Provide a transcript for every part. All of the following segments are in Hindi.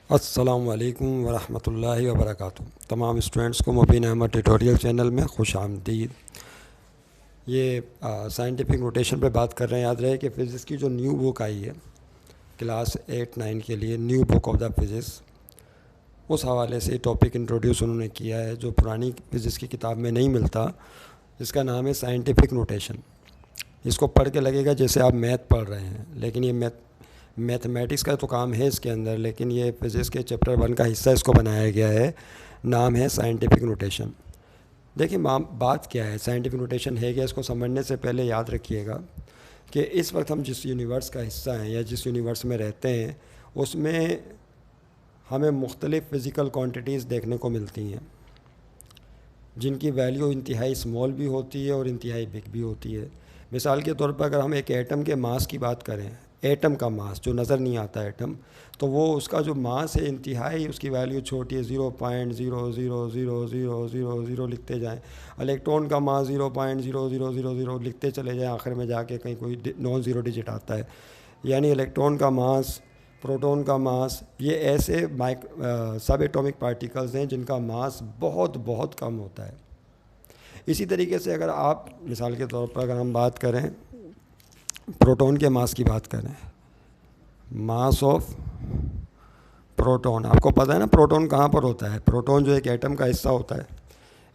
अस्सलामु अलैकुम वरहमतुल्लाहि वबरकातुहू। तमाम स्टूडेंट्स को मुबीन अहमद ट्यूटोरियल चैनल में खुश आमदीद। ये साइंटिफिक नोटेशन पे बात कर रहे हैं। याद रहे कि फ़िज़िक्स की जो न्यू बुक आई है क्लास 8-9 के लिए, new book of the physics, उस हवाले से टॉपिक इंट्रोड्यूस उन्होंने किया है जो पुरानी फ़िज़िक्स की किताब में नहीं मिलता। इसका नाम है साइंटिफिक नोटेशन। इसको पढ़ के लगेगा जैसे आप मैथ पढ़ रहे हैं, लेकिन ये मैथमेटिक्स का तो काम है इसके अंदर, लेकिन ये फिज़िक्स के चैप्टर 1 का हिस्सा इसको बनाया गया है। नाम है साइंटिफिक नोटेशन। देखिए बात क्या है, साइंटिफिक नोटेशन है क्या, इसको समझने से पहले याद रखिएगा कि इस वक्त हम जिस यूनिवर्स का हिस्सा हैं या जिस यूनिवर्स में रहते हैं उसमें हमें मुख्तलिफ़ फ़िज़िकल क्वांटिटीज़ देखने को मिलती हैं जिनकी वैल्यू इंतहाई स्मॉल भी होती है और इंतहाई बिग भी होती है। मिसाल के तौर पर अगर हम एक एटम के मास की बात करें, एटम का मास जो नज़र नहीं आता एटम, तो वो उसका जो मास है इंतहाई उसकी वैल्यू छोटी है, 0.0000000 लिखते जाएं। इलेक्ट्रॉन का मास 0.0000 लिखते चले जाएं, आखिर में जाके कहीं कोई नॉन ज़ीरो डिजिट आता है। यानी इलेक्ट्रॉन का मास, प्रोटॉन का मास, ये ऐसे सब एटॉमिक पार्टिकल्स हैं जिनका मास बहुत बहुत कम होता है। इसी तरीके से अगर आप मिसाल के तौर पर अगर हम बात करें प्रोटॉन के मास की बात करें, मास ऑफ प्रोटॉन, आपको पता है ना प्रोटॉन कहाँ पर होता है। प्रोटॉन जो एक एटम का हिस्सा होता है,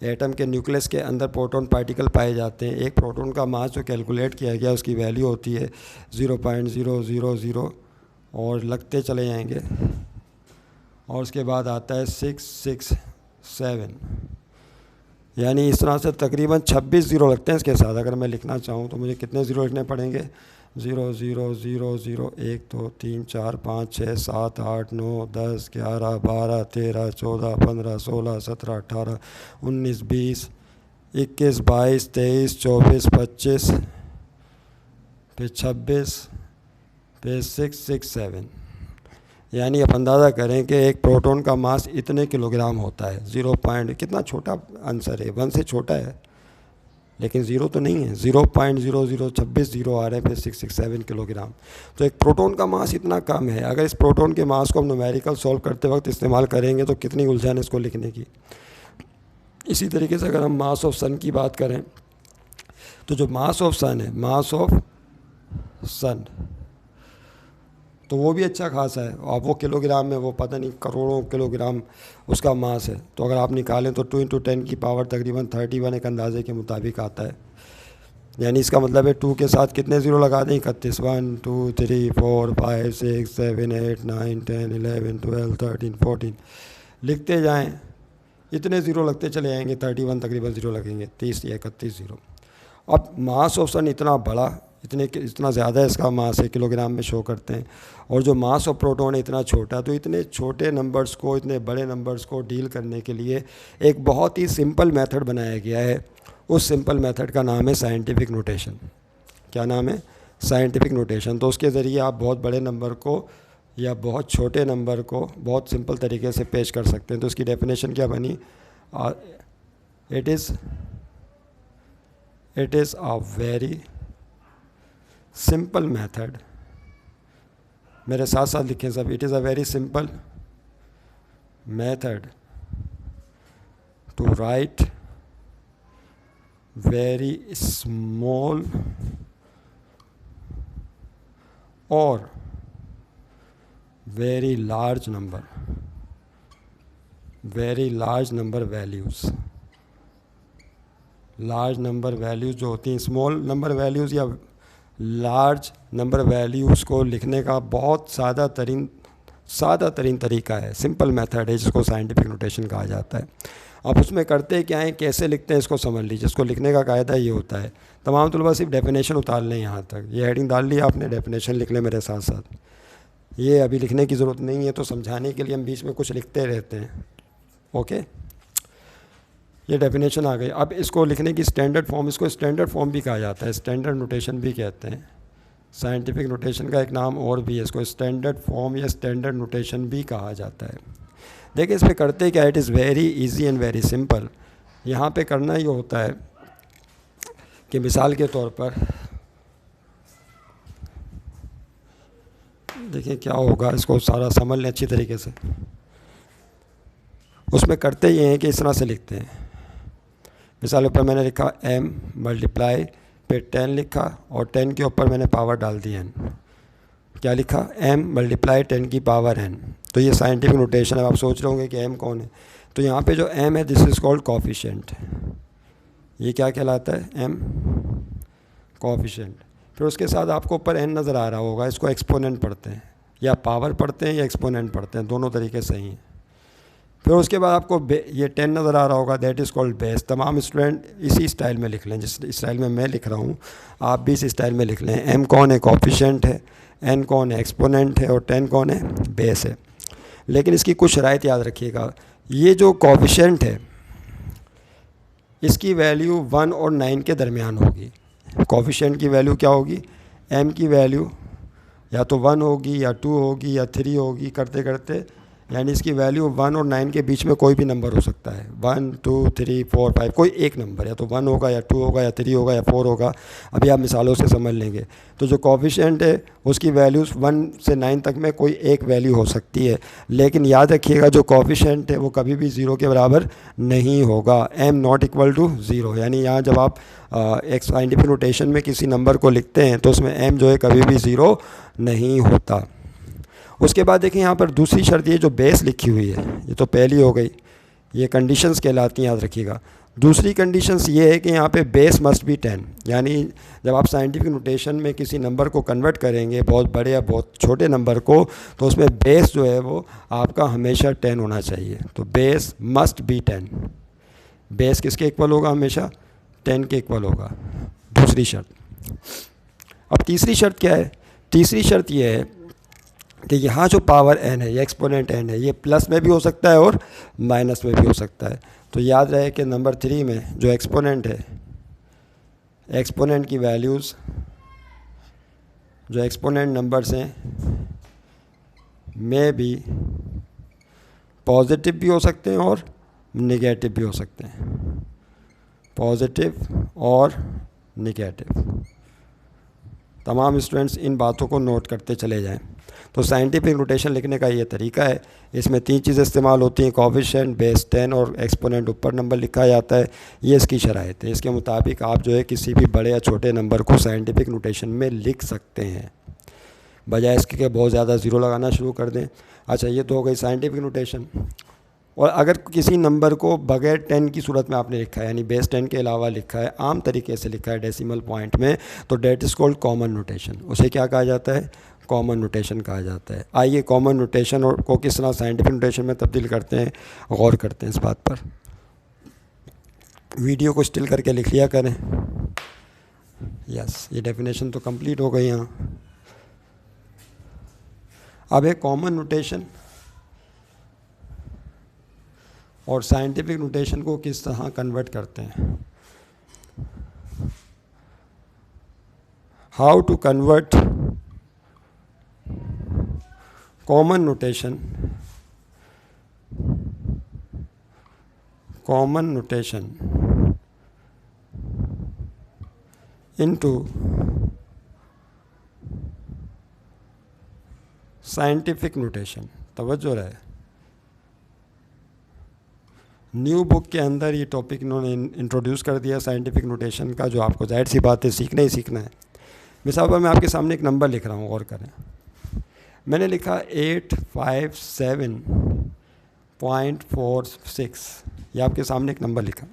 एटम के न्यूक्लियस के अंदर प्रोटॉन पार्टिकल पाए जाते हैं। एक प्रोटॉन का मास जो कैलकुलेट किया गया उसकी वैल्यू होती है 0.000 और लगते चले जाएंगे और उसके बाद आता है 667, यानी इस तरह से तकरीबन 26 ज़ीरो लगते हैं इसके साथ। अगर मैं लिखना चाहूँ तो मुझे कितने ज़ीरो लिखने पड़ेंगे? 0 0 0 0 1 2 3 4 5 6 7 8 9 10 11 12 13 14 15 16 17 18 19 20 21 22 23 24 25 फिर 26 फिर 667, यानी आप अंदाज़ा करें कि एक प्रोटॉन का मास इतने किलोग्राम होता है। 0 पॉइंट कितना छोटा आंसर है, 1 से छोटा है लेकिन ज़ीरो तो नहीं है। 0.0026 ज़ीरो आ रहे हैं, फिर 667 किलोग्राम। तो एक प्रोटॉन का मास इतना कम है। अगर इस प्रोटॉन के मास को हम न्यूमेरिकल सॉल्व करते वक्त इस्तेमाल करेंगे तो कितनी उलझन है इसको लिखने की। इसी तरीके से अगर हम मास ऑफ सन की बात करें तो जो मास ऑफ सन है, मास ऑफ सन, तो वो भी अच्छा खासा है। अब वो किलोग्राम में, वो पता नहीं करोड़ों किलोग्राम उसका मास है। तो अगर आप निकालें तो 2 × 10 की पावर तकरीबन 31 एक अंदाजे के मुताबिक आता है। यानी इसका मतलब है 2 के साथ कितने ज़ीरो लगा दें? 31, 1 2 3 4 5 6 7 8 9 10 11 12 13 14 लिखते जाएं, इतने ज़ीरो लगते चले जाएंगे, 31 तकरीबन ज़ीरो लगेंगे, 30 या 31 ज़ीरो। अब मास ऑफ सन इतना बड़ा, इतना ज़्यादा इसका मास है, किलोग्राम में शो करते हैं, और जो मास ऑफ प्रोटॉन है इतना छोटा। तो इतने छोटे नंबर्स को, इतने बड़े नंबर्स को डील करने के लिए एक बहुत ही सिंपल मेथड बनाया गया है। उस सिंपल मेथड का नाम है साइंटिफिक नोटेशन। क्या नाम है? Scientific notation. तो उसके ज़रिए आप बहुत बड़े नंबर को या बहुत छोटे नंबर को बहुत सिंपल तरीके से पेश कर सकते हैं। तो इसकी डेफिनेशन क्या बनी? It is a very simple method. मेरे साथ साथ लिखें सब, it is a very simple method to write very small और very large number values. Large number values जो होती हैं, स्मॉल नंबर वैल्यूज़ या लार्ज नंबर वैल्यूज़ को लिखने का बहुत सादा तरीन तरीका है, सिंपल मेथड है, जिसको साइंटिफिक नोटेशन कहा जाता है। अब उसमें करते क्या हैं, कैसे लिखते हैं, इसको समझ लीजिए। इसको लिखने का कायदा ये होता है, तमाम तलबा सिर्फ डेफिनेशन उतार लें यहाँ तक, ये हेडिंग डाल ली आपने, डेफिनेशन लिख लें मेरे साथ साथ। ये अभी लिखने की ज़रूरत नहीं है, तो समझाने के लिए हम बीच में कुछ लिखते रहते हैं। ओके, ये डेफिनेशन आ गई। अब इसको लिखने की स्टैंडर्ड फॉर्म, इसको स्टैंडर्ड फॉर्म भी कहा जाता है, स्टैंडर्ड नोटेशन भी कहते हैं। साइंटिफिक नोटेशन का एक नाम और भी है, इसको स्टैंडर्ड फॉर्म या स्टैंडर्ड नोटेशन भी कहा जाता है। देखिए इस पे करते क्या, it is very easy and very simple. यहाँ पे करना ये होता है कि मिसाल के तौर पर देखिए क्या होगा, इसको सारा समझ लें अच्छी तरीके से। उसमें करते ये हैं कि इस तरह से लिखते हैं, मिसाल ऊपर मैंने लिखा m मल्टीप्लाई, फिर 10 लिखा और 10 के ऊपर मैंने पावर डाल दी n। क्या लिखा? m मल्टीप्लाई 10 की पावर n। तो ये साइंटिफिक नोटेशन है। आप सोच रहे होंगे कि m कौन है, तो यहाँ पे जो m है दिस इज़ कॉल्ड कोफिशिएंट। ये क्या कहलाता है? m coefficient. फिर उसके साथ आपको ऊपर n नज़र आ रहा होगा, इसको एक्सपोनेंट पढ़ते हैं, या पावर पढ़ते हैं या एक्सपोनेंट पढ़ते हैं, दोनों तरीके सही हैं। फिर उसके बाद आपको ये 10 नज़र आ रहा होगा, दैट इज़ कॉल्ड बेस। तमाम स्टूडेंट इसी स्टाइल में लिख लें, जिस स्टाइल में मैं लिख रहा हूँ आप भी इस स्टाइल में लिख लें। m कौन है? कोफिशिएंट है। n कौन है? एक्सपोनेंट है। और 10 कौन है? बेस है। लेकिन इसकी कुछ शराइत याद रखिएगा। ये जो कोफिशिएंट है इसकी वैल्यू 1 और 9 के दरमियान होगी। कोफिशिएंट की वैल्यू क्या होगी? m की वैल्यू या तो 1 होगी या 2 होगी या 3 होगी, करते करते यानी इसकी वैल्यू 1 और 9 के बीच में कोई भी नंबर हो सकता है। 1 2 3 4 5, कोई एक नंबर, या तो 1 होगा या 2 होगा या 3 होगा या 4 होगा। अभी आप मिसालों से समझ लेंगे। तो जो कोफिशिएंट है उसकी वैल्यूज़ 1 से 9 तक में कोई एक वैल्यू हो सकती है, लेकिन याद रखिएगा जो कोफिशिएंट है वो कभी भी 0 के बराबर नहीं होगा। m नॉट इक्वल टू 0, यानी यहाँ जब आप एक साइंटिफिक नोटेशन में किसी नंबर को लिखते हैं तो उसमें m जो है कभी भी 0 नहीं होता। उसके बाद देखें यहाँ पर दूसरी शर्त, ये जो बेस लिखी हुई है ये तो पहली हो गई, ये कंडीशंस कहलाती हैं, याद रखिएगा। दूसरी कंडीशंस ये है कि यहाँ पे बेस मस्ट बी 10, यानी जब आप साइंटिफिक नोटेशन में किसी नंबर को कन्वर्ट करेंगे, बहुत बड़े या बहुत छोटे नंबर को, तो उसमें बेस जो है वो आपका हमेशा 10 होना चाहिए। तो बेस मस्ट बी 10। बेस किसके इक्वल होगा? हमेशा 10 के इक्वल होगा। दूसरी शर्त। अब तीसरी शर्त क्या है? तीसरी शर्त ये है कि यहाँ जो पावर n है, ये एक्सपोनेंट n है, ये प्लस में भी हो सकता है और माइनस में भी हो सकता है। तो याद रहे कि नंबर 3 में जो एक्सपोनेंट है, एक्सपोनेंट की वैल्यूज़, जो एक्सपोनेंट नंबर्स हैं में भी पॉजिटिव भी हो सकते हैं और नेगेटिव भी हो सकते हैं। पॉजिटिव और नेगेटिव। तमाम स्टूडेंट्स इन बातों को नोट करते चले जाएं। तो साइंटिफिक नोटेशन लिखने का ये तरीका है। इसमें 3 चीज़ें इस्तेमाल होती हैं, कोफिशिएंट, बेस 10 और एक्सपोनेंट ऊपर नंबर लिखा जाता है। ये इसकी शराइत है। इसके मुताबिक आप जो है किसी भी बड़े या छोटे नंबर को साइंटिफिक नोटेशन में लिख सकते हैं, बजाय इसके कि बहुत ज़्यादा ज़ीरो लगाना शुरू कर दें। अच्छा, ये तो हो गई साइंटिफिक नोटेशन। और अगर किसी नंबर को बगैर 10 की सूरत में आपने लिखा है, यानी बेस 10 के अलावा लिखा है, आम तरीके से लिखा है डेसिमल पॉइंट में, तो that is called common notation. उसे क्या कहा जाता है? कॉमन नोटेशन कहा जाता है। आइए कॉमन नोटेशन और को किस तरह साइंटिफिक नोटेशन में तब्दील करते हैं, गौर करते हैं इस बात पर। वीडियो को स्टिल करके लिख लिया करें। यस, ये डेफिनेशन तो कंप्लीट हो गई यहाँ। अब एक कॉमन नोटेशन और साइंटिफिक नोटेशन को किस तरह कन्वर्ट करते हैं। How to convert common notation into scientific notation. तवज्जो रहे, न्यू बुक के अंदर ये टॉपिक इन्होंने इंट्रोड्यूस कर दिया साइंटिफिक नोटेशन का, जो आपको जाहिर सी बात है सीखना ही सीखना है। मिसाल पर मैं आपके सामने एक नंबर लिख रहा हूँ, गौर करें। मैंने लिखा 857.46, ये आपके सामने एक नंबर लिखा।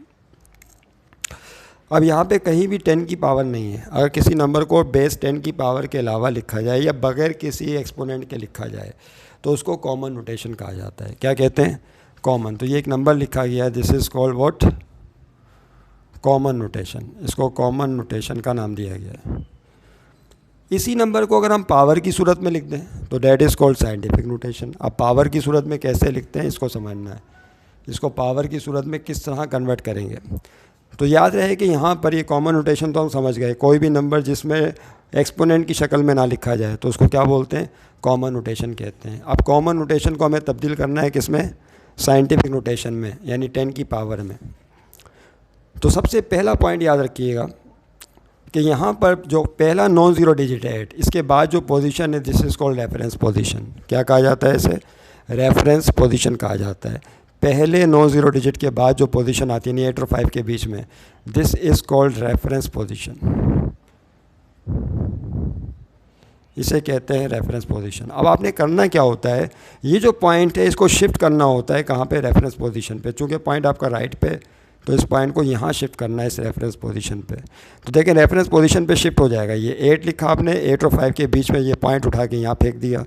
अब यहाँ पे कहीं भी 10 की पावर नहीं है। अगर किसी नंबर को बेस 10 की पावर के अलावा लिखा जाए या बगैर किसी एक्सपोनेंट के लिखा जाए तो उसको कॉमन नोटेशन कहा जाता है। क्या कहते हैं? कॉमन। तो ये एक नंबर लिखा गया है, this is called what? Common notation. इसको कॉमन नोटेशन का नाम दिया गया है। इसी नंबर को अगर हम पावर की सूरत में लिख दें तो that is called scientific notation. अब पावर की सूरत में कैसे लिखते हैं इसको समझना है। इसको पावर की सूरत में किस तरह कन्वर्ट करेंगे। तो याद रहे कि यहाँ पर ये कॉमन नोटेशन तो हम समझ गए, कोई भी नंबर जिसमें एक्सपोनेंट की शक्ल में ना लिखा जाए तो उसको क्या बोलते हैं? कॉमन नोटेशन कहते हैं। अब कॉमन नोटेशन को हमें तब्दील करना है किसमें? साइंटिफिक नोटेशन में, यानी 10 की पावर में। तो सबसे पहला पॉइंट याद रखिएगा, कि यहाँ पर जो पहला नॉन ज़ीरो डिजिट है 8, इसके बाद जो पोजीशन है this is called reference position. क्या कहा जाता है इसे? रेफरेंस पोजीशन कहा जाता है। पहले नॉन ज़ीरो डिजिट के बाद जो पोजीशन आती है यानी 8 और 5 के बीच में, this is called reference position, इसे कहते हैं रेफरेंस पोजीशन। अब आपने करना क्या होता है, ये जो पॉइंट है इसको शिफ्ट करना होता है कहाँ पे? रेफरेंस पोजीशन पे। चूँकि पॉइंट आपका राइट पे, तो इस पॉइंट को यहाँ शिफ्ट करना है इस रेफरेंस पोजीशन पे। तो देखें रेफरेंस पोजीशन पे शिफ्ट हो जाएगा। ये 8 लिखा आपने, 8 और 5 के बीच में ये पॉइंट उठा के यहाँ फेंक दिया।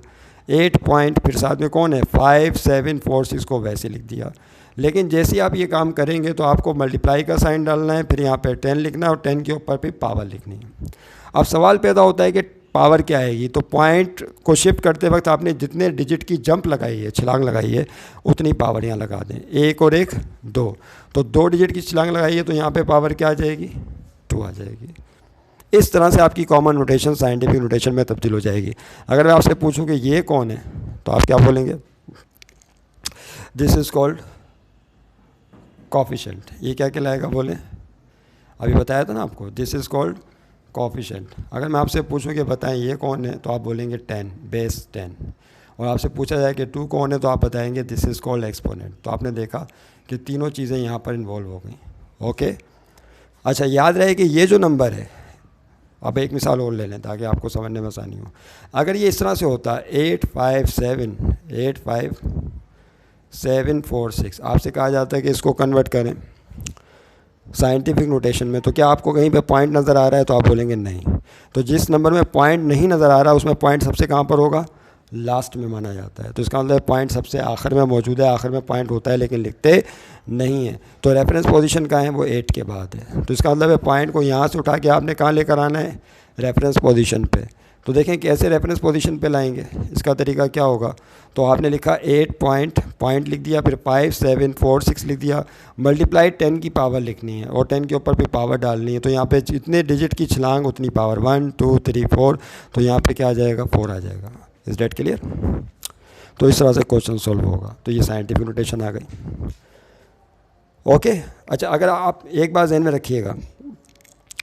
8 पॉइंट फिर साथ में कौन है? 5 7 4 6 को वैसे लिख दिया। लेकिन जैसे आप ये काम करेंगे तो आपको मल्टीप्लाई का साइन डालना है, फिर यहाँ पे 10 लिखना है और 10 के ऊपर भी पावर लिखनी है। अब सवाल पैदा होता है कि पावर क्या आएगी? तो पॉइंट को शिफ्ट करते वक्त आपने जितने डिजिट की जंप लगाई है, छलांग लगाई है, उतनी पावर यहाँ लगा दें। 1 और 1 2, तो 2 डिजिट की छलांग लगाई है तो यहाँ पे पावर क्या आ जाएगी? 2 आ जाएगी। इस तरह से आपकी कॉमन नोटेशन साइंटिफिक नोटेशन में तब्दील हो जाएगी। अगर मैं आपसे पूछूं कि ये कौन है तो आप क्या बोलेंगे? This is called coefficient. ये क्या कहलाएगा बोलें? अभी बताया था ना आपको, दिस इज़ कॉल्ड कोफिशिएंट। अगर मैं आपसे पूछूं कि बताएं ये कौन है तो आप बोलेंगे 10, बेस 10। और आपसे पूछा जाए कि 2 कौन है तो आप बताएंगे दिस इज़ कॉल्ड एक्सपोनेंट। तो आपने देखा कि तीनों चीज़ें यहाँ पर इन्वॉल्व हो गई। ओके, अच्छा याद रहे कि ये जो नंबर है, अब एक मिसाल और ले लें ताकि आपको समझने में आसानी हो। अगर ये इस तरह से होता 8 5 7 8 5 7 4 6, आपसे कहा जाता है कि इसको कन्वर्ट करें साइंटिफिक नोटेशन में, तो क्या आपको कहीं पे पॉइंट नज़र आ रहा है? तो आप बोलेंगे नहीं। तो जिस नंबर में पॉइंट नहीं नज़र आ रहा उसमें पॉइंट सबसे कहाँ पर होगा? लास्ट में माना जाता है। तो इसका मतलब पॉइंट सबसे आखिर में मौजूद है, आखिर में पॉइंट होता है लेकिन लिखते नहीं है। तो रेफरेंस पोजीशन कहाँ है? वो 8 के बाद है। तो इसका मतलब है पॉइंट को यहाँ से उठा के आपने कहाँ लेकर आना है? रेफरेंस पोजीशन पे। तो देखें कैसे रेफरेंस पोजीशन पे लाएंगे। इसका तरीका क्या होगा? तो आपने लिखा 8 पॉइंट लिख दिया, फिर 5 7 4 6 लिख दिया, मल्टीप्लाई 10 की पावर लिखनी है और 10 के ऊपर भी पावर डालनी है। तो यहाँ पे जितने डिजिट की छलांग उतनी पावर, 1 2 3 4, तो यहाँ पे क्या आ जाएगा? 4 आ जाएगा। Is that clear? तो इस तरह से क्वेश्चन सॉल्व होगा। तो ये साइंटिफिक नोटेशन आ गई। ओके, अच्छा अगर आप एक बात ध्यान में रखिएगा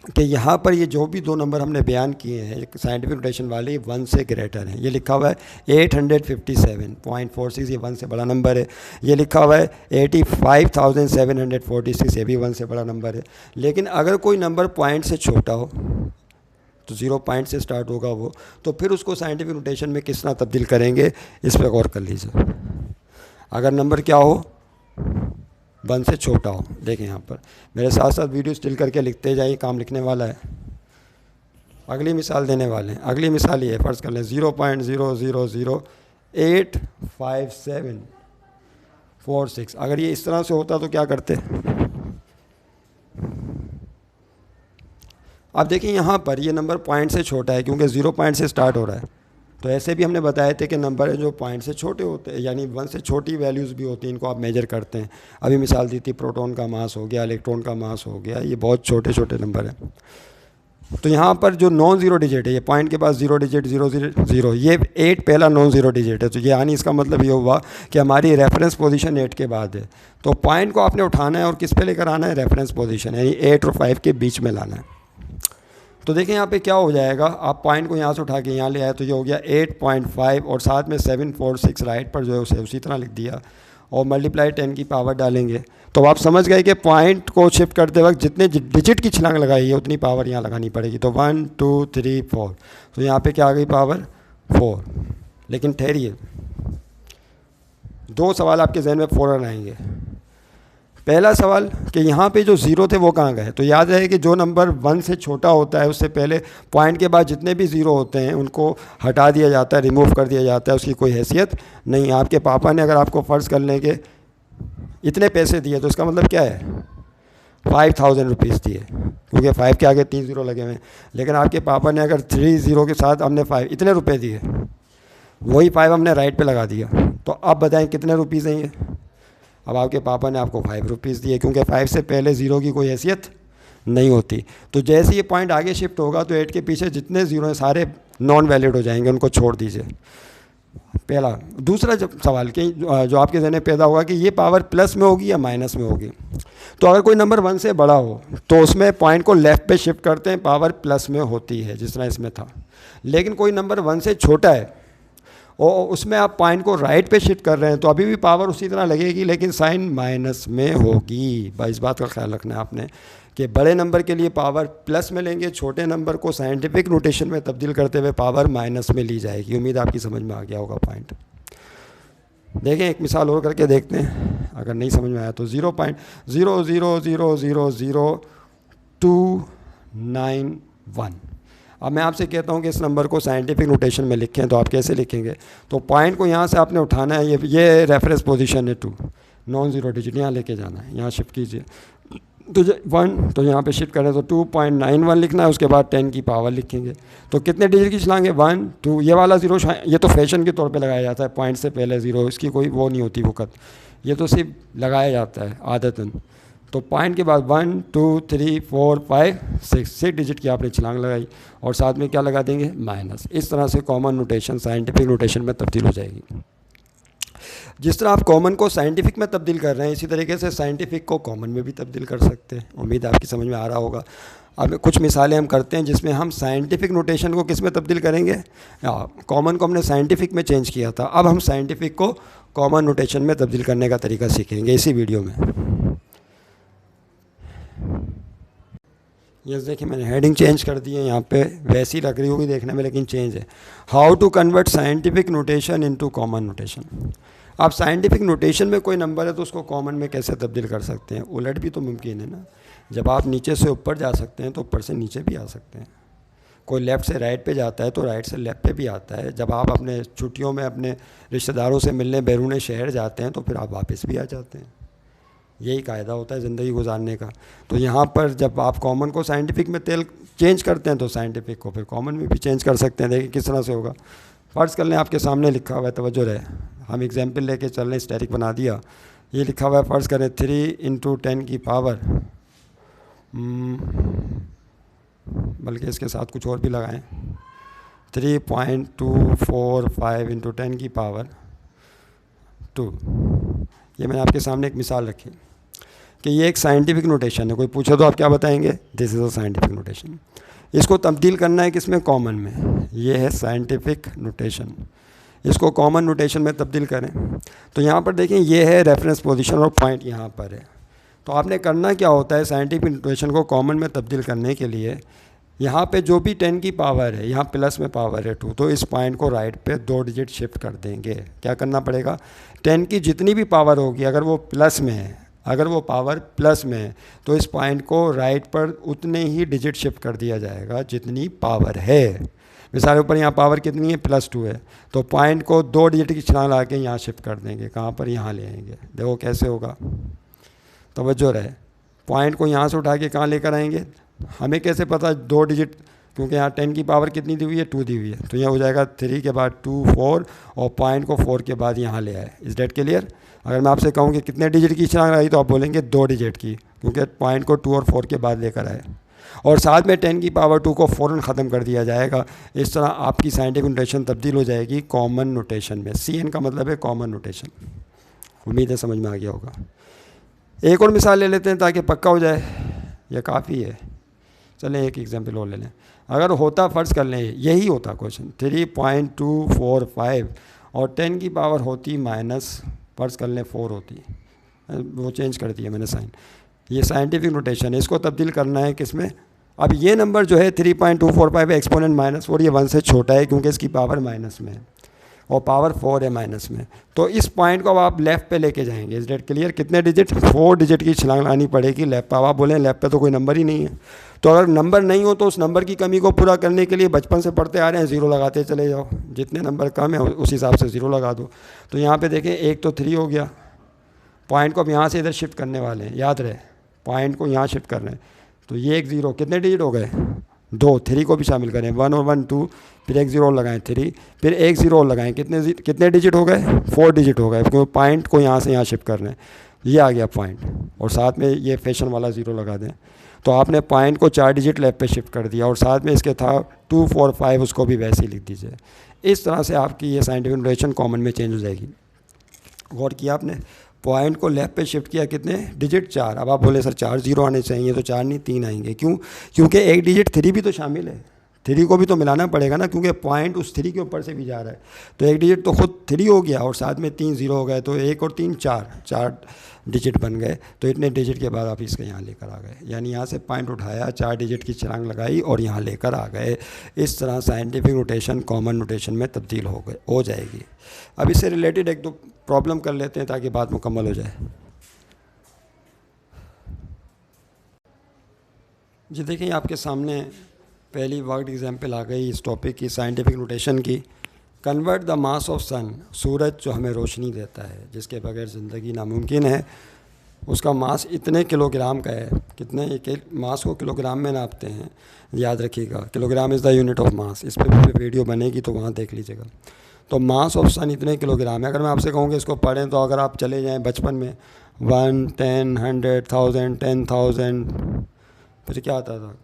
कि यहाँ पर ये जो भी 2 नंबर हमने बयान किए हैं साइंटिफिक नोटेशन वाले, 1 से ग्रेटर हैं। ये लिखा हुआ है 857.46, ये 1 से बड़ा नंबर है। ये लिखा हुआ है 85,746, ये भी 1 से बड़ा नंबर है। लेकिन अगर कोई नंबर पॉइंट से छोटा हो तो 0 पॉइंट से स्टार्ट होगा वो, तो फिर उसको साइंटिफिक नोटेशन में किस तरह तब्दील करेंगे, इस पर गौर कर लीजिए। अगर नंबर क्या हो? 1 से छोटा हो। देखें यहाँ पर मेरे साथ साथ वीडियो स्टिल करके लिखते जाइए, काम लिखने वाला है। अगली मिसाल देने वाले हैं। अगली मिसाल ये फ़र्ज़ कर लें 0.00085746। अगर ये इस तरह से होता तो क्या करते? अब देखिए यहाँ पर ये नंबर पॉइंट से छोटा है क्योंकि 0 पॉइंट से स्टार्ट हो रहा है। तो ऐसे भी हमने बताए थे कि नंबर है जो पॉइंट से छोटे होते हैं, यानी 1 से छोटी वैल्यूज़ भी होती हैं, इनको आप मेजर करते हैं। अभी मिसाल दी थी प्रोटॉन का मास हो गया, इलेक्ट्रॉन का मास हो गया, ये बहुत छोटे छोटे नंबर हैं। तो यहाँ पर जो नॉन ज़ीरो डिजिट है, ये पॉइंट के पास 0 डिजिट 0 0 0, ये 8 पहला नॉन ज़ीरो डिजिट है। तो ये यानी इसका मतलब ये हुआ कि हमारी रेफरेंस पोजीशन 8 के बाद है। तो पॉइंट को आपने उठाना है और किस पे लेकर आना है? रेफरेंस पोजीशन, यानी 8 और 5 के बीच में लाना है। तो देखें यहाँ पे क्या हो जाएगा, आप पॉइंट को यहाँ से उठा के यहाँ ले आए तो ये हो गया 8.5 और साथ में 746 राइट पर जो है उसे उसी तरह लिख दिया और मल्टीप्लाई 10 की पावर डालेंगे। तो आप समझ गए कि पॉइंट को शिफ्ट करते वक्त जितने डिजिट की छलांग लगाई है उतनी पावर यहाँ लगानी पड़ेगी। तो 1 2 3 4, तो यहाँ पे क्या आ गई? पावर 4। लेकिन ठहरिए, 2 सवाल आपके जहन में फ़ौरन आएंगे। पहला सवाल कि यहाँ पे जो 0 थे वो कहाँ गए? तो याद रहे कि जो नंबर 1 से छोटा होता है उससे पहले पॉइंट के बाद जितने भी 0 होते हैं उनको हटा दिया जाता है, रिमूव कर दिया जाता है, उसकी कोई हैसियत नहीं। आपके पापा ने अगर आपको फ़र्ज़ कर लें कि इतने पैसे दिए तो इसका मतलब क्या है? 5,000 रुपीज़ दिए, क्योंकि 5 के आगे 3 0 लगे हुए हैं। लेकिन आपके पापा ने अगर 3 0 के साथ हमने 5 इतने रुपये दिए, वही 5 हमने राइट पे लगा दिया, तो अब बताएं कितने रुपीज़ हैं ये? अब आपके पापा ने आपको 5 रुपीज़ दिए, क्योंकि 5 से पहले 0 की कोई हैसियत नहीं होती। तो जैसे ये पॉइंट आगे शिफ्ट होगा तो 8 के पीछे जितने 0 हैं सारे नॉन वैलिड हो जाएंगे, उनको छोड़ दीजिए। पहला। दूसरा जब सवाल कि जो आपके जहन में पैदा होगा कि ये पावर प्लस में होगी या माइनस में होगी। तो अगर कोई नंबर 1 से बड़ा हो तो उसमें पॉइंट को लेफ़्ट पे शिफ्ट करते हैं, पावर प्लस में होती है, जिस तरह इसमें था। लेकिन कोई नंबर 1 से छोटा है और उसमें आप पॉइंट को राइट पे शिफ्ट कर रहे हैं तो अभी भी पावर उसी तरह लगेगी, लेकिन साइन माइनस में होगी। भाई इस बात का ख्याल रखना है आपने कि बड़े नंबर के लिए पावर प्लस में लेंगे, छोटे नंबर को साइंटिफिक नोटेशन में तब्दील करते हुए पावर माइनस में ली जाएगी। उम्मीद आपकी समझ में आ गया होगा पॉइंट। देखें एक मिसाल और करके देखते हैं, अगर नहीं समझ में आया तो 0.0000291। अब मैं आपसे कहता हूँ कि इस नंबर को साइंटिफिक नोटेशन में लिखें, तो आप कैसे लिखेंगे? तो पॉइंट को यहाँ से आपने उठाना है, ये रेफरेंस पोजीशन है 2, नॉन ज़ीरो डिजिट यहाँ लेके जाना है, यहाँ शिफ्ट कीजिए तो 1, तो यहाँ पे शिफ्ट करें तो 2.91 लिखना है, उसके बाद 10 की पावर लिखेंगे। तो कितने डिजिट की चलाएंगे? 1 2, ये वाला ज़ीरो ये तो फैशन के तौर पे लगाया जाता है, पॉइंट से पहले ज़ीरो, इसकी कोई वो नहीं होती वक़्त, ये तो सिर्फ लगाया जाता है आदतन। तो पॉइंट के बाद 1 2 3 4 5 6 डिजिट की आपने छलांग लगाई और साथ में क्या लगा देंगे? माइनस। इस तरह से कॉमन नोटेशन साइंटिफिक नोटेशन में तब्दील हो जाएगी। जिस तरह आप कॉमन को साइंटिफिक में तब्दील कर रहे हैं, इसी तरीके से साइंटिफिक को कॉमन में भी तब्दील कर सकते हैं। उम्मीद आपकी समझ में आ रहा होगा। अब कुछ मिसालें हम करते हैं जिसमें हम साइंटिफिक नोटेशन को किस में तब्दील करेंगे? कॉमन को हमने साइंटिफिक में चेंज किया था, अब हम साइंटिफिक को कॉमन नोटेशन में तब्दील करने का तरीका सीखेंगे इसी वीडियो में। यस देखिए मैंने हेडिंग चेंज कर दी है, यहाँ पे वैसी लग रही होगी देखने में लेकिन चेंज है। How to convert scientific notation into common notation. आप साइंटिफिक नोटेशन में कोई नंबर है तो उसको कॉमन में कैसे तब्दील कर सकते हैं? उलट भी तो मुमकिन है ना। जब आप नीचे से ऊपर जा सकते हैं तो ऊपर से नीचे भी आ सकते हैं। कोई लेफ़्ट से राइट पे जाता है तो राइट से लेफ़्ट पे भी आता है। जब आप अपने छुट्टियों में अपने रिश्तेदारों से मिलने बैरून शहर जाते हैं तो फिर आप वापस भी आ जाते हैं। यही कायदा होता है ज़िंदगी गुजारने का। तो यहाँ पर जब आप कॉमन को साइंटिफिक में चेंज करते हैं तो साइंटिफिक को फिर कॉमन में भी चेंज कर सकते हैं। देखिए किस तरह से होगा। फ़र्ज़ कर लें आपके सामने लिखा हुआ है, तवज्जो रहे, हम एग्जाम्पल लेके चल रहे हैं, स्टैटिक बना दिया। ये लिखा हुआ है, फ़र्ज़ करें 3 × 10 की पावर, बल्कि इसके साथ कुछ और भी लगाएं, 3.245 × 10 की पावर 2। ये मैंने आपके सामने एक मिसाल रखी कि ये एक साइंटिफिक नोटेशन है। कोई पूछे तो आप क्या बताएंगे? This is a scientific notation. इसको तब्दील करना है किसमें? कॉमन में। ये है साइंटिफिक नोटेशन, इसको कॉमन नोटेशन में तब्दील करें। तो यहाँ पर देखें ये है रेफरेंस पोजीशन और पॉइंट यहाँ पर है। तो आपने करना क्या होता है, साइंटिफिक नोटेशन को कॉमन में तब्दील करने के लिए यहाँ पे जो भी 10 की पावर है, यहाँ प्लस में पावर है 2, तो इस पॉइंट को राइट पे 2 डिजिट शिफ्ट कर देंगे। क्या करना पड़ेगा? 10 की जितनी भी पावर होगी अगर वो प्लस में है, अगर वो पावर प्लस में है तो इस पॉइंट को राइट पर उतने ही डिजिट शिफ्ट कर दिया जाएगा जितनी पावर है। मिसाल ऊपर यहाँ पावर कितनी है? +2 है, तो पॉइंट को 2 डिजिट की छलांग ला के यहाँ शिफ्ट कर देंगे। कहाँ पर? यहाँ ले आएंगे। देखो कैसे होगा, तवज्जो रहे। पॉइंट को यहाँ से उठा के कहाँ लेकर आएंगे? हमें कैसे पता 2 डिजिट? क्योंकि यहाँ 10 की पावर कितनी दी हुई है? 2 दी हुई है। तो यहाँ हो जाएगा 3 के बाद 2 4 और पॉइंट को 4 के बाद यहाँ ले आए। इस डेट क्लियर? अगर मैं आपसे कहूँ कि कितने डिजिट की छलांग आई तो आप बोलेंगे 2 डिजिट की, क्योंकि पॉइंट को 2 और 4 के बाद लेकर आए और साथ में 10 की पावर 2 को फ़ौरन ख़त्म कर दिया जाएगा। इस तरह आपकी साइंटिफिक नोटेशन तब्दील हो जाएगी कॉमन नोटेशन में। CN का मतलब है कॉमन नोटेशन। उम्मीद है समझ में आ गया होगा। एक और मिसाल ले लेते हैं ताकि पक्का हो जाए, यह काफ़ी है। चलें एक एग्जांपल और ले लें। अगर होता, फ़र्ज़ कर लें यही होता क्वेश्चन, 3.245 और 10 की पावर होती माइनस, फ़र्ज़ कर लें 4 होती, वो चेंज कर दिया मैंने साइन। ये साइंटिफिक नोटेशन है, इसको तब्दील करना है किसमें? अब ये नंबर जो है 3.245 एक्सपोनेंट -4, ये 1 से छोटा है क्योंकि इसकी पावर माइनस में है और पावर 4 है माइनस में। तो इस पॉइंट को अब आप लेफ़्ट पे लेके जाएंगे। इस डेट क्लियर? कितने डिजिट? 4 डिजिट की छलांग लानी पड़ेगी लेफ़्ट पे। अब आप बोलें लेफ़्ट पे तो कोई नंबर ही नहीं है। तो अगर नंबर नहीं हो तो उस नंबर की कमी को पूरा करने के लिए बचपन से पढ़ते आ रहे हैं, 0 लगाते चले जाओ। जितने नंबर कम है उस हिसाब से 0 लगा दो। तो यहाँ पर देखें, एक तो 3 हो गया। पॉइंट को अब यहाँ से इधर शिफ्ट करने वाले हैं, याद रहे, पॉइंट को यहाँ शिफ्ट कर रहे हैं। तो ये एक 0, कितने डिजिट हो गए? 2। 3 को भी शामिल करें, 1 और 1 2, फिर एक 0 और लगाएं 3, फिर एक 0 और लगाएं, कितने डिजिट हो गए? 4 डिजिट हो गए, क्योंकि पॉइंट को यहाँ से यहाँ शिफ्ट कर रहे हैं। ये आ गया पॉइंट और साथ में ये फैशन वाला 0 लगा दें। तो आपने पॉइंट को 4 डिजिट लेफ्ट पे शिफ्ट कर दिया और साथ में इसके था 2 4 5, उसको भी वैसे ही लिख दीजिए। इस तरह से आपकी ये साइंटिफिक नोटेशन कॉमन में चेंज हो जाएगी। गौर किया आपने, पॉइंट को लेफ्ट पे शिफ्ट किया, कितने डिजिट 4। अब आप बोले सर 4 जीरो आने चाहिए, तो 4 नहीं 3 आएंगे। क्यों? क्योंकि एक डिजिट 3 भी तो शामिल है, 3 को भी तो मिलाना पड़ेगा ना, क्योंकि पॉइंट उस 3 के ऊपर से भी जा रहा है। तो एक डिजिट तो खुद 3 हो गया और साथ में 3 जीरो हो गए, तो 1 और 3 4 डिजिट बन गए। तो इतने डिजिट के बाद आप इसके यहाँ लेकर आ गए, यानी यहाँ से पॉइंट उठाया, 4 डिजिट की छलांग लगाई और यहाँ लेकर आ गए। इस तरह साइंटिफिक नोटेशन कॉमन नोटेशन में तब्दील हो जाएगी। अब इससे रिलेटेड एक दो प्रॉब्लम कर लेते हैं ताकि बात मुकम्मल हो जाए। जी देखिए, आपके सामने पहली वर्ड एग्जाम्पल आ गई इस टॉपिक की, साइंटिफिक नोटेशन की। कन्वर्ट द मास ऑफ सन, सूरज जो हमें रोशनी देता है, जिसके बगैर ज़िंदगी नामुमकिन है, उसका मास इतने किलोग्राम का है। कितने मास को किलोग्राम में नापते हैं, याद रखिएगा, kilogram is the unit of mass. इस पर भी वीडियो बनेगी तो वहाँ देख लीजिएगा। तो मास ऑफ सन इतने किलोग्राम है। अगर मैं आपसे कहूँ कि इसको पढ़ें, तो अगर आप चले जाएँ बचपन में 1 10 100 1000 10,000, फिर क्या आता था,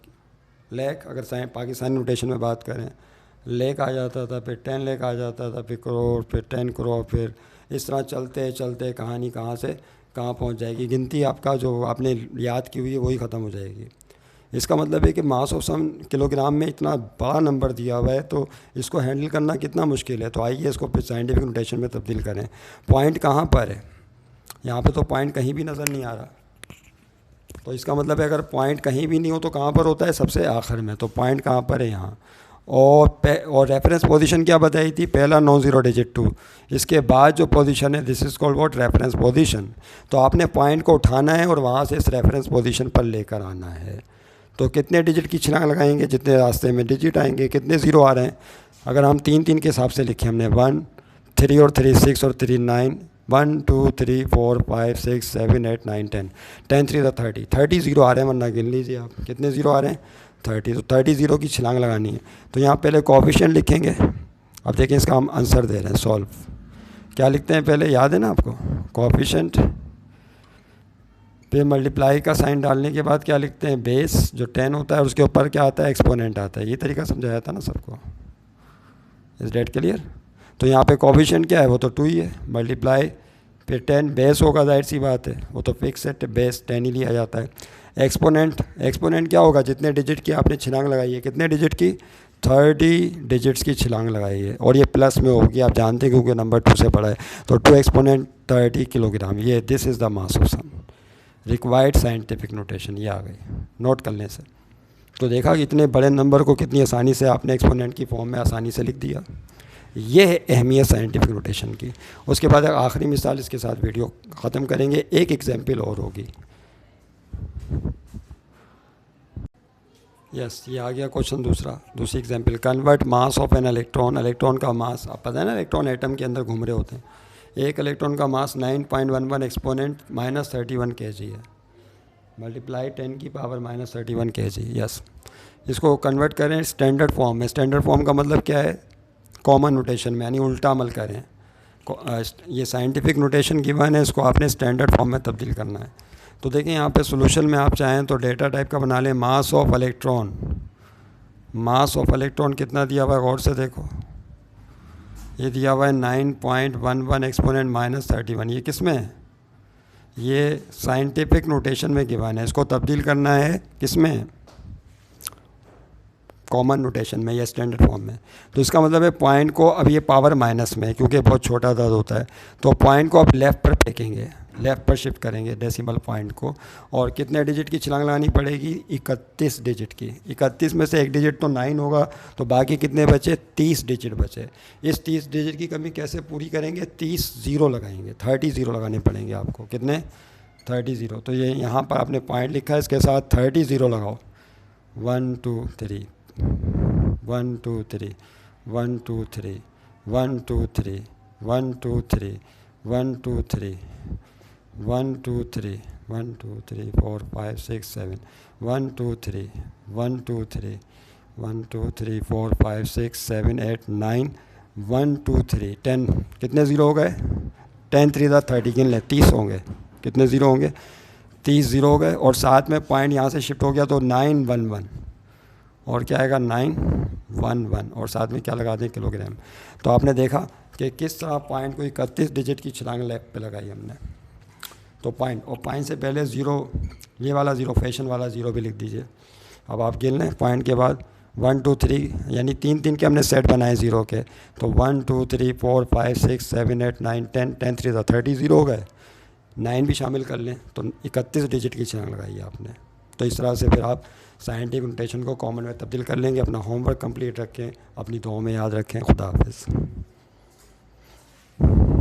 लाख। अगर पाकिस्तानी नोटेशन में बात करें, लाख आ जाता था, फिर 10 लाख आ जाता था, फिर करोड़, फिर 10 करोड़, फिर इस तरह चलते चलते कहानी कहाँ से कहाँ पहुँच जाएगी। गिनती आपका जो आपने याद की हुई है वही ख़त्म हो जाएगी। इसका मतलब है कि मास ऑफ सम किलोग्राम में इतना बड़ा नंबर दिया हुआ है, तो इसको हैंडल करना कितना मुश्किल है। तो आइए इसको फिर साइंटिफिक नोटेशन में तब्दील करें। पॉइंट कहाँ पर है? यहाँ पे तो पॉइंट कहीं भी नज़र नहीं आ रहा। तो इसका मतलब है अगर पॉइंट कहीं भी नहीं हो तो कहाँ पर होता है? सबसे आखिर में। तो पॉइंट कहाँ पर है? यहाँ। और रेफरेंस पोजीशन क्या बताई थी? पहला नॉन ज़ीरो डिजिट 2, इसके बाद जो पोजीशन है this is called what? Reference position. तो आपने पॉइंट को उठाना है और वहाँ से इस रेफरेंस पोजीशन पर लेकर आना है। तो कितने डिजिट की छलांग लगाएंगे? जितने रास्ते में डिजिट आएंगे। कितने ज़ीरो आ रहे हैं? अगर हम 3 3 के हिसाब से लिखे, हमने 1 3 और 3 6 और 3 9, 1 2 3 4 5 6 7 8 9 10, 10 3 30, 30 ज़ीरो आ रहे हैं, वरना गिन लीजिए आप कितने ज़ीरो आ रहे हैं? 30। तो 30 ज़ीरो की छलांग लगानी है। तो यहाँ पहले कोएफिशिएंट लिखेंगे। अब देखें इसका हम आंसर दे रहे हैं, सॉल्व। क्या लिखते हैं पहले, याद है ना आपको? कोएफिशिएंट, फिर मल्टीप्लाई का साइन डालने के बाद क्या लिखते हैं? बेस जो 10 होता है उसके ऊपर क्या आता है? एक्सपोनेंट आता है। ये तरीका समझाया था ना सबको, इज डेट क्लियर? तो यहाँ पे कोएफिशिएंट क्या है? वो तो 2 ही है। मल्टीप्लाई फिर 10, बेस होगा, जाहिर सी बात है, वो तो फिक्स है, बेस 10 ही लिया जाता है। एक्सपोनेंट क्या होगा? जितने डिजिट की आपने छलांग लगाई है, कितने डिजिट की? 30 डिजिट्स की छलांग लगाई है, और ये प्लस में होगी, आप जानते हैं क्योंकि नंबर 2 से बड़ा है। तो 2 एक्सपोनेंट 30 किलोग्राम, ये this is the mass of sun. Required scientific notation ये आ गई, नोट करने से। तो देखा कि इतने बड़े नंबर को कितनी आसानी से आपने एक्सपोनेंट की फॉर्म में आसानी से लिख दिया। ये है अहमियत साइंटिफिक नोटेशन की। उसके बाद एक आखिरी मिसाल इसके साथ वीडियो ख़त्म करेंगे, एक एग्जाम्पल और होगी। यस, ये आ गया क्वेश्चन दूसरी example. Convert mass of an electron. Electron का मास, आप पता है ना, इलेक्ट्रॉन एटम के अंदर घूम रहे होते हैं। एक इलेक्ट्रॉन का मास 9.11 एक्सपोनेंट -31 kg है, मल्टीप्लाई 10 की पावर -31 kg। यस, इसको कन्वर्ट करें स्टैंडर्ड फॉर्म में। स्टैंडर्ड फॉर्म का मतलब क्या है? कॉमन नोटेशन में, यानी उल्टा अमल करें। ये साइंटिफिक नोटेशन गिवन है, इसको आपने स्टैंडर्ड फॉर्म में तब्दील करना है। तो देखें यहाँ पे सोल्यूशन में आप चाहें तो डेटा टाइप का बना लें। Mass of electron, mass of electron कितना दिया हुआ है? गौर से देखो, ये दिया हुआ है 9.11 एक्सपोनेंट -31। ये किस में है? ये साइंटिफिक नोटेशन में गिवन है। इसको तब्दील करना है किस में? कॉमन नोटेशन में या स्टैंडर्ड फॉर्म में। तो इसका मतलब है पॉइंट को, अब ये पावर माइनस में है क्योंकि बहुत छोटा दर्द होता है, तो पॉइंट को आप लेफ़्ट पर फेंकेंगे, लेफ़्ट पर शिफ्ट करेंगे डेसिमल पॉइंट को। और कितने डिजिट की छलांग लगानी पड़ेगी? 31 डिजिट की। 31 में से एक डिजिट तो 9 होगा, तो बाकी कितने बचे? 30 डिजिट बचे। इस 30 डिजिट की कमी कैसे पूरी करेंगे? 30 ज़ीरो लगाएंगे, 30 ज़ीरो लगाने पड़ेंगे आपको। कितने? 30 ज़ीरो। तो ये यहाँ पर आपने पॉइंट लिखा है, इसके साथ 30 ज़ीरो लगाओ। 1 2 3 1 2 3 1 2 3 1 2 3 1 2 3 1 2 3 1 2 3 1 2 3 4 5 6 7 1 2 3 1 2 3 1 2 3 4 5 6 7 8 9 1 2 3 10। कितने ज़ीरो हो गए? 10 3 30, गिन लें, 30 होंगे। कितने ज़ीरो होंगे? 30 ज़ीरो हो गए और साथ में पॉइंट यहाँ से शिफ्ट हो गया तो 911 और क्या आएगा 911 और साथ में क्या लगा दें किलोग्राम। तो आपने देखा कि किस तरह पॉइंट को 31 डिजिट की छलांग लेग पे लगाई हमने। तो पॉइंट और पॉइंट से पहले ज़ीरो, ये वाला ज़ीरो फैशन वाला ज़ीरो भी लिख दीजिए। अब आप गिन लें पॉइंट के बाद 1 2 3 यानी 3 3 के हमने सेट बनाए ज़ीरो के। तो 1 2 3 4 5 6 7 8 9 10 10 3 30 ज़ीरो हो गए, 9 भी शामिल कर लें तो 31 डिजिट की छलांग लगाई है आपने। तो इस तरह से फिर आप साइंटिफिक नोटेशन को कॉमन में तब्दील कर लेंगे। अपना होमवर्क कंप्लीट रखें, अपनी दुआओं में याद रखें। खुदा हाफिज़।